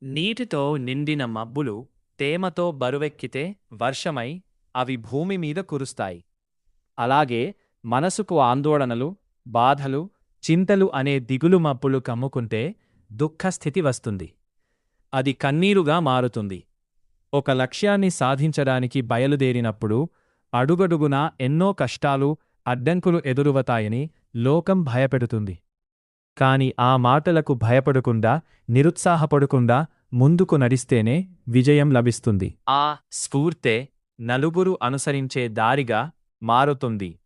నీటితో నిండిన మబ్బులు తేమతో బరువెక్కితే వర్షమై అవి భూమి మీద కురుస్తాయి. అలాగే మనసుకు ఆందోళనలు, బాధలు, చింతలు అనే దిగులు మబ్బులు కమ్ముకుంటే దుఃఖస్థితి వస్తుంది. అది కన్నీరుగా మారుతుంది. ఒక లక్ష్యాన్ని సాధించడానికి బయలుదేరినప్పుడు అడుగడుగునా ఎన్నో కష్టాలు, అడ్డంకులు ఎదురవుతాయని లోకం భయపెడుతుంది. కాని ఆ మాటలకు భయపడకుండా, నిరుత్సాహపడకుండా ముందుకు నడిస్తేనే విజయం లభిస్తుంది. ఆ స్ఫూర్తే నలుగురు అనుసరించే దారిగా మారుతుంది.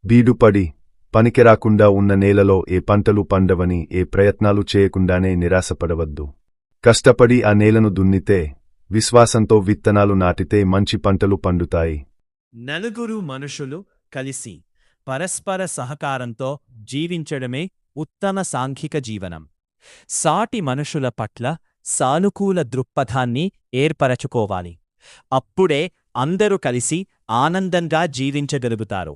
బీడుపడి పనికిరాకుండా ఉన్న నేలలో ఏ పంటలు పండవని ఏ ప్రయత్నాలు చేయకుండానే నిరాశపడవద్దు. కష్టపడి ఆ నేలను దున్నితే, విశ్వాసంతో విత్తనాలు నాటితే మంచి పంటలు పండుతాయి. నలుగురు మనుషులు కలిసి పరస్పర సహకారంతో జీవించడమే ఉత్తమ సాంఘిక జీవనం. సాటి మనుషుల పట్ల సానుకూల దృక్పథాన్ని ఏర్పరచుకోవాలి. అప్పుడే అందరూ కలిసి ఆనందంగా జీవించగలుగుతారు.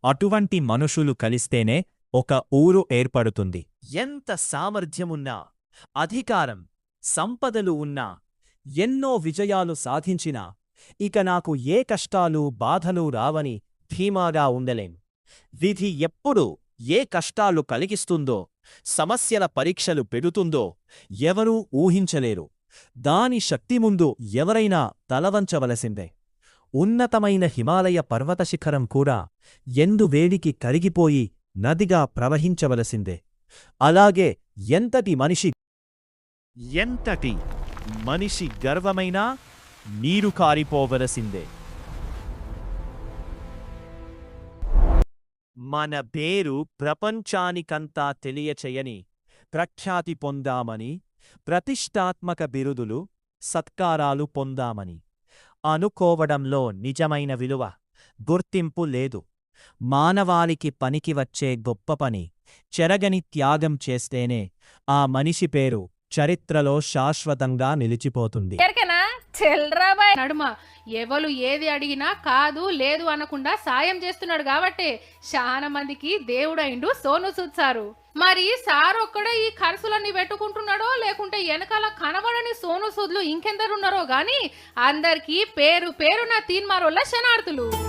అటువంటి మనుషులు కలిస్తేనే ఒక ఊరు ఏర్పడుతుంది. ఎంత సామర్థ్యమున్నా, అధికారం, సంపదలు ఉన్నా, ఎన్నో విజయాలు సాధించినా ఇక నాకు ఏ కష్టాలు, బాధలు రావని ధీమాగా ఉండలేం. విధి ఎప్పుడు ఏ కష్టాలు కలిగిస్తుందో, సమస్యల పరీక్షలు పెడుతుందో ఎవరూ ఊహించలేరు. దాని శక్తి ముందు ఎవరైనా తలవంచవలసిందే. ఉన్నతమైన హిమాలయ పర్వత శిఖరం కూడా ఎందు వేడికి కరిగిపోయి నదిగా ప్రవహించవలసిందే. అలాగే ఎంతటి మనిషి గర్వమైనా నీరు కారిపోవలసిందే. మన పేరు ప్రపంచానికంతా తెలియచేయని, ప్రఖ్యాతి పొందామని, ప్రతిష్ఠాత్మక బిరుదులు, సత్కారాలు పొందామని అనుకోవడంలో నిజమైన విలువ, గుర్తింపు లేదు. మానవాళికి పనికి వచ్చే గొప్ప పని, చెరగని త్యాగం చేస్తేనే ఆ మనిషి పేరు చరిత్రలో శాశ్వతంగా నిలిచిపోతుంది. నడుమ ఎవరు ఏది అడిగినా కాదు లేదు అనకుండా సాయం చేస్తున్నాడు కాబట్టి చాలా మందికి దేవుడైండు సోను సూద్. మరి సార్ ఒక్కడే ఈ ఖర్చులన్నీ పెట్టుకుంటున్నాడో లేకుంటే వెనకాల కనబడని సోను సూద్లు ఇంకెందరున్నారో గాని అందరికీ పేరు పేరున తీన్మారోళ్ళ శనార్థులు.